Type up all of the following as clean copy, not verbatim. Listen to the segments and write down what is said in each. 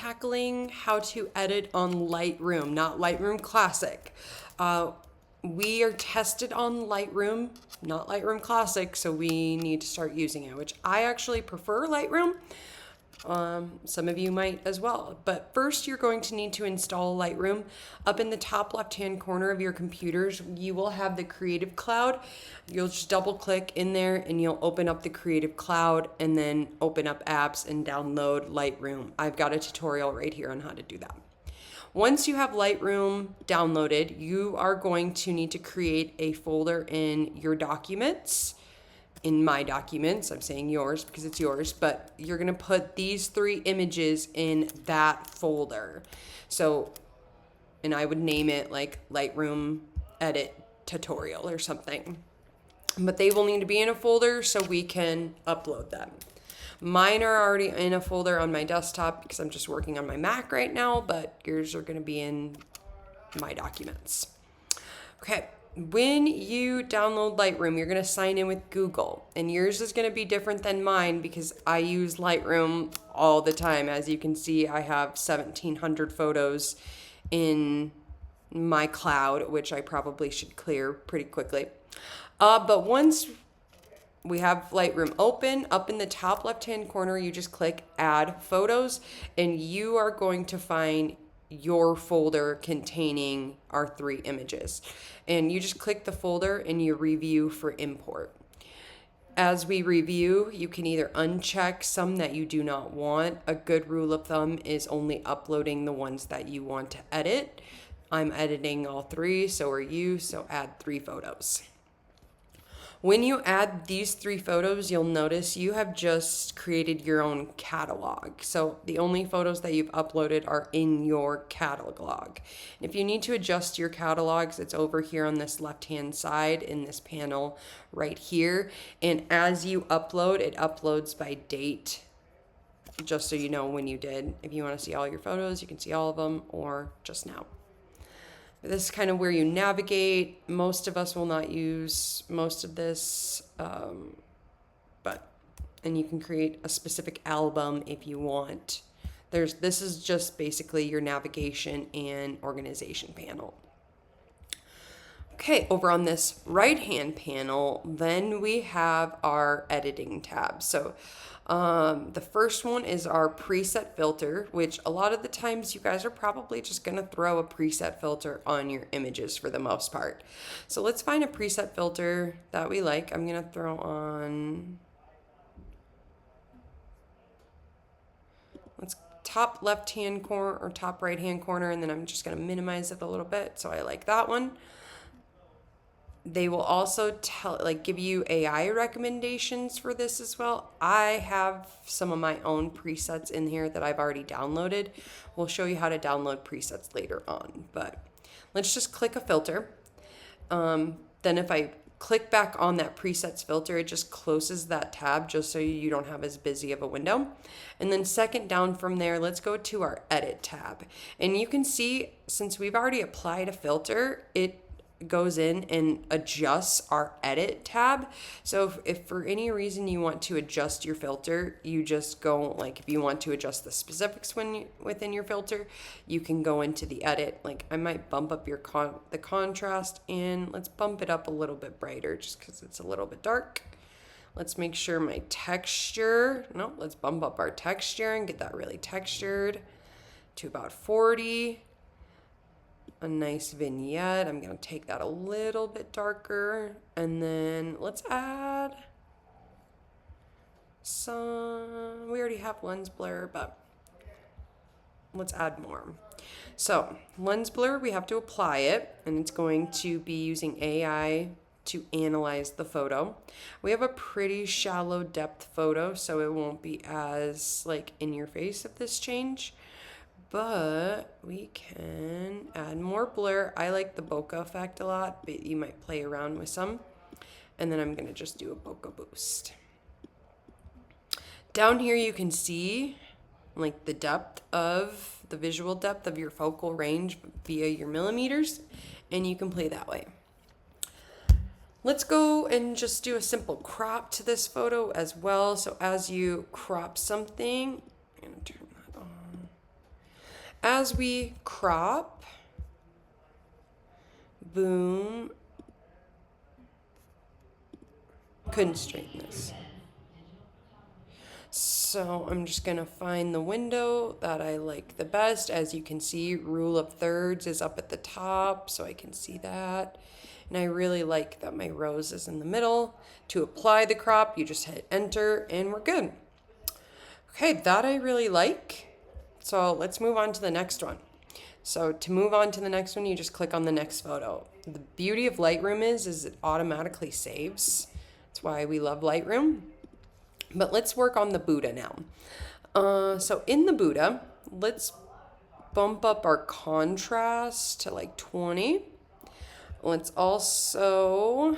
tackling how to edit on Lightroom, not Lightroom Classic. We are tested on Lightroom, not Lightroom Classic, so we need to start using it, which I actually prefer Lightroom. Some of you might as well. But first, you're going to need to install Lightroom. Up in the top left-hand corner of your computers, you will have the Creative Cloud. You'll just double-click in there, and you'll open up the Creative Cloud, and then open up Apps and download Lightroom. I've got a tutorial right here on how to do that. Once you have Lightroom downloaded, you are going to need to create a folder in your documents. In my documents, I'm saying yours because it's yours, but you're going to put these 3 images in that folder. So, and I would name it like Lightroom Edit Tutorial or something. But they will need to be in a folder so we can upload them. Mine are already in a folder on my desktop because I'm just working on my Mac right now, but yours are going to be in my documents. Okay. When you download Lightroom, you're going to sign in with Google, and yours is going to be different than mine because I use Lightroom all the time. As you can see, I have 1,700 photos in my cloud, which I probably should clear pretty quickly. But once we have Lightroom open, up in the top left-hand corner, you just click Add Photos, and you are going to find your folder containing our 3 images. And you just click the folder and you review for import. As we review, you can either uncheck some that you do not want. A good rule of thumb is only uploading the ones that you want to edit. I'm editing all 3, so are you, so add 3 photos. When you add these 3 photos, you'll notice you have just created your own catalog. So the only photos that you've uploaded are in your catalog. If you need to adjust your catalogs, it's over here on this left-hand side in this panel right here. And as you upload, it uploads by date, just so you know when you did. If you want to see all your photos, you can see all of them, or just now. This is kind of where you navigate. Most of us will not use most of this, and you can create a specific album if you want. This is just basically your navigation and organization panel. Okay, over on this right-hand panel, then we have our editing tab. So the first one is our preset filter, which a lot of the times you guys are probably just going to throw a preset filter on your images for the most part. So let's find a preset filter that we like. I'm going to throw on, let's top left-hand corner or top right-hand corner, and then I'm just going to minimize it a little bit. So I like that one. They will also give you AI recommendations for this as well. I have some of my own presets in here that I've already downloaded. We'll show you how to download presets later on, but let's just click a filter. Then if I click back on that presets filter, it just closes that tab just so you don't have as busy of a window. And then second down from there, let's go to our edit tab. And you can see, since we've already applied a filter, it goes in and adjusts our edit tab. So if for any reason you want to adjust your filter, you just go, like if you want to adjust the specifics within your filter, you can go into the edit. Like I might bump up the contrast, and let's bump it up a little bit brighter just because it's a little bit dark. Let's make sure my texture, let's bump up our texture and get that really textured to about 40. A nice vignette. I'm going to take that a little bit darker, and then let's add some, we already have lens blur, but let's add more. So lens blur, we have to apply it, and it's going to be using AI to analyze the photo. We have a pretty shallow depth photo, so it won't be as in your face of this change. But we can add more blur. I like the bokeh effect a lot, but you might play around with some. And then I'm going to just do a bokeh boost. Down here you can see the depth of, the visual depth of your focal range via your millimeters, and you can play that way. Let's go and just do a simple crop to this photo as well. So as you crop something, I'm going to turn that on. as we crop, boom, couldn't straighten this. So I'm just gonna find the window that I like the best. As you can see, rule of thirds is up at the top, so I can see that. And I really like that my rose is in the middle. To apply the crop, you just hit enter and we're good. Okay, that I really like. So let's move on to the next one. So to move on to the next one, you just click on the next photo. The beauty of Lightroom is it automatically saves. That's why we love Lightroom. But let's work on the Buddha now. So in the Buddha, let's bump up our contrast to like 20. Let's also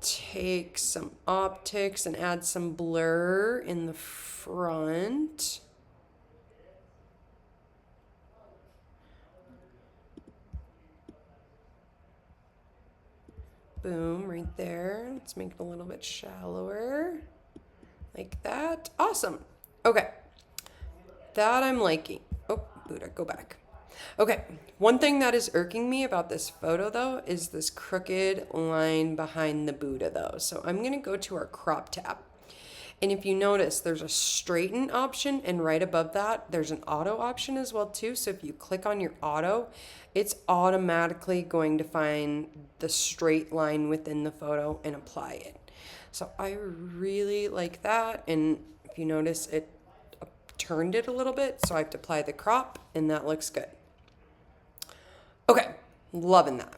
take some optics and add some blur in the front. Boom, right there. Let's make it a little bit shallower. Like that. Awesome. Okay. That I'm liking. Oh, Buddha, go back. Okay. One thing that is irking me about this photo, though, is this crooked line behind the Buddha, though. So I'm going to go to our crop tab. And if you notice, there's a straighten option, and right above that, there's an auto option as well, too. So if you click on your auto, it's automatically going to find the straight line within the photo and apply it. So I really like that. And if you notice, it turned it a little bit, so I have to apply the crop, and that looks good. Okay, loving that.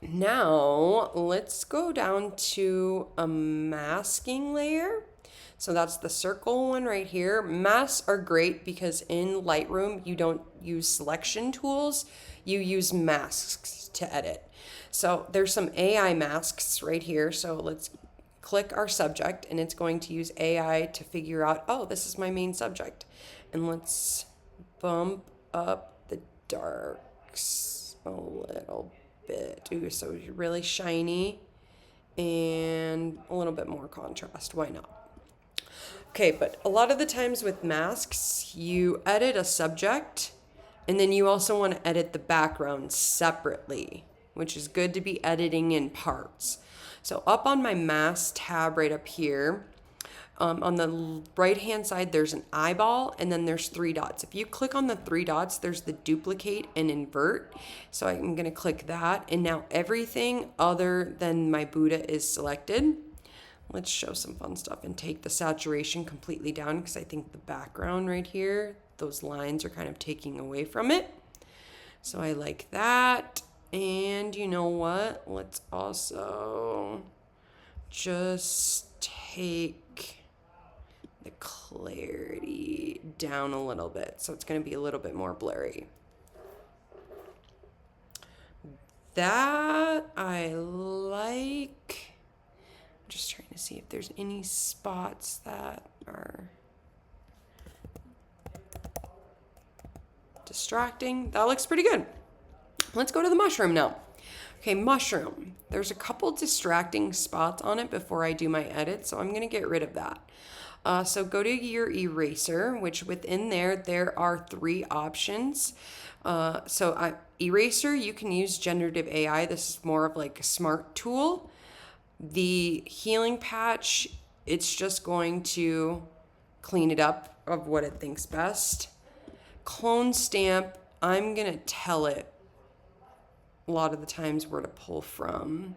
Now let's go down to a masking layer. So that's the circle one right here. Masks are great because in Lightroom, you don't use selection tools, you use masks to edit. So there's some AI masks right here. So let's click our subject and it's going to use AI to figure out, oh, this is my main subject. And let's bump up the darks a little bit. Ooh, so really shiny and a little bit more contrast. Why not? Okay, but a lot of the times with masks, you edit a subject and then you also want to edit the background separately, which is good to be editing in parts. So up on my mask tab right up here, on the right hand side, there's an eyeball and then there's 3 dots. If you click on the 3 dots, there's the duplicate and invert. So I'm going to click that. And now everything other than my Buddha is selected. Let's show some fun stuff and take the saturation completely down because I think the background right here, those lines are kind of taking away from it. So I like that. And you know what? Let's also just take the clarity down a little bit. So it's going to be a little bit more blurry. That I like. I'm just trying to see if there's any spots that are distracting. That looks pretty good. Let's go to the mushroom now. Okay, mushroom. There's a couple distracting spots on it before I do my edit, so I'm going to get rid of that. So go to your eraser, which within there are 3 options. Eraser, you can use generative AI. This is more of like a smart tool. The healing patch, it's just going to clean it up of what it thinks best. Clone stamp, I'm going to tell it a lot of the times where to pull from.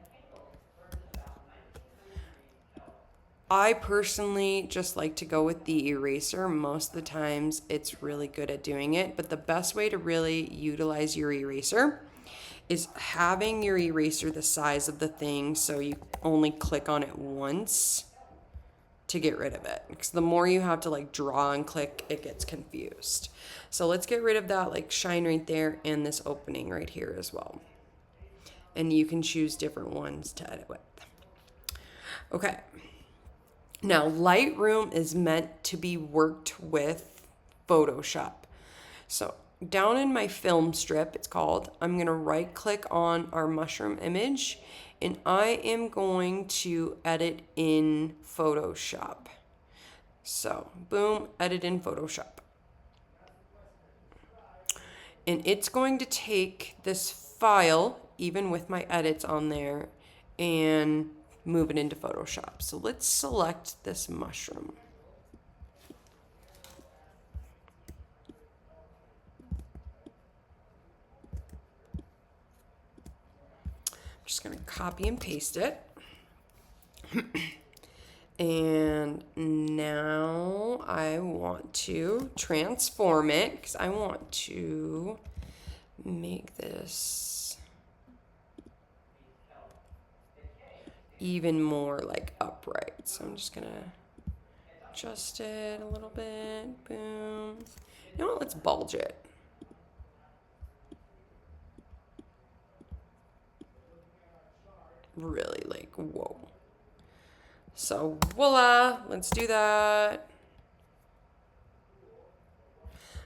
I personally just like to go with the eraser. Most of the times it's really good at doing it, but the best way to really utilize your eraser is having your eraser the size of the thing so you only click on it once to get rid of it. Because the more you have to like draw and click, it gets confused. So let's get rid of that like shine right there and this opening right here as well. And you can choose different ones to edit with. Okay. Now, Lightroom is meant to be worked with Photoshop. So down in my film strip, it's called, I'm going to right click on our mushroom image and I am going to edit in Photoshop. So boom, edit in Photoshop. And it's going to take this file, even with my edits on there, and move it into Photoshop. So let's select this mushroom. I'm just going to copy and paste it. And now I want to transform it because I want to make this even more like upright. So I'm just gonna adjust it a little bit. Boom. You know what? Let's bulge it. Really like, whoa. So voila, let's do that.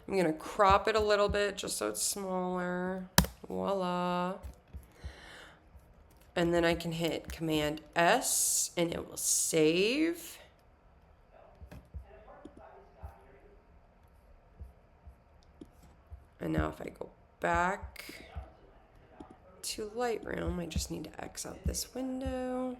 I'm gonna crop it a little bit just so it's smaller. Voila. And then I can hit Command S and it will save. And now if I go back to Lightroom, I just need to X out this window.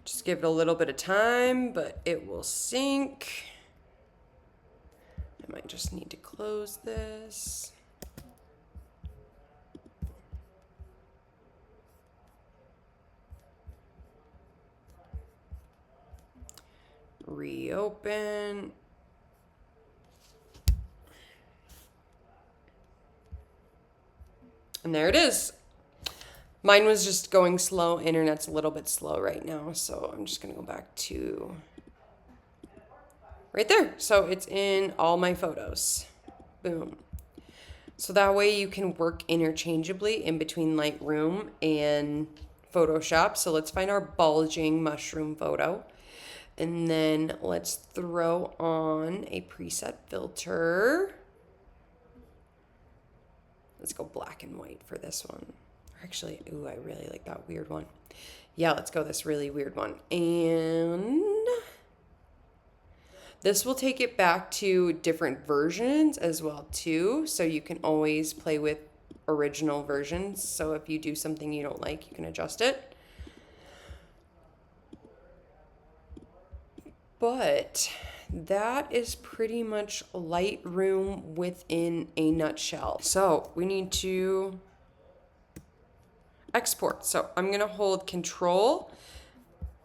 Just give it a little bit of time, but it will sync. I might just need to close this. Reopen. And there it is. Mine was just going slow. Internet's a little bit slow right now, so I'm just gonna go back to right there. So it's in all my photos. Boom. So that way you can work interchangeably in between Lightroom and Photoshop. So let's find our bulging mushroom photo. And then let's throw on a preset filter. Let's go black and white for this one. Actually, ooh, I really like that weird one. Yeah, let's go this really weird one. And this will take it back to different versions as well too. So you can always play with original versions. So if you do something you don't like, you can adjust it. But that is pretty much Lightroom within a nutshell. So we need to export. So I'm going to hold Control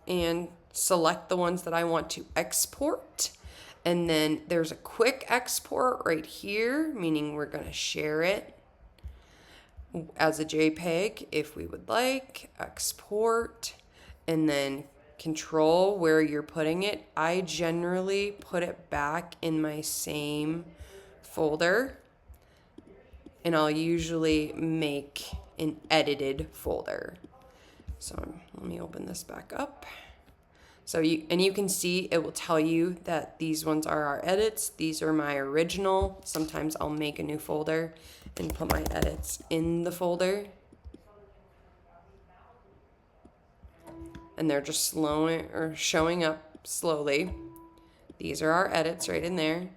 and select the ones that I want to export. And then there's a quick export right here, meaning we're going to share it as a JPEG if we would like. Export, and then Control where you're putting it. I generally put it back in my same folder, and I'll usually make an edited folder. So let me open this back up. So you can see it will tell you that these ones are our edits. These are my original. Sometimes I'll make a new folder and put my edits in the folder. And they're just showing up slowly. These are our edits right in there.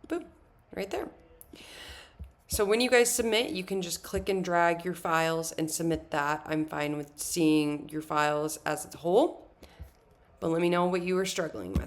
Boom, right there. So when you guys submit, you can just click and drag your files and submit that. I'm fine with seeing your files as a whole, but let me know what you were struggling with.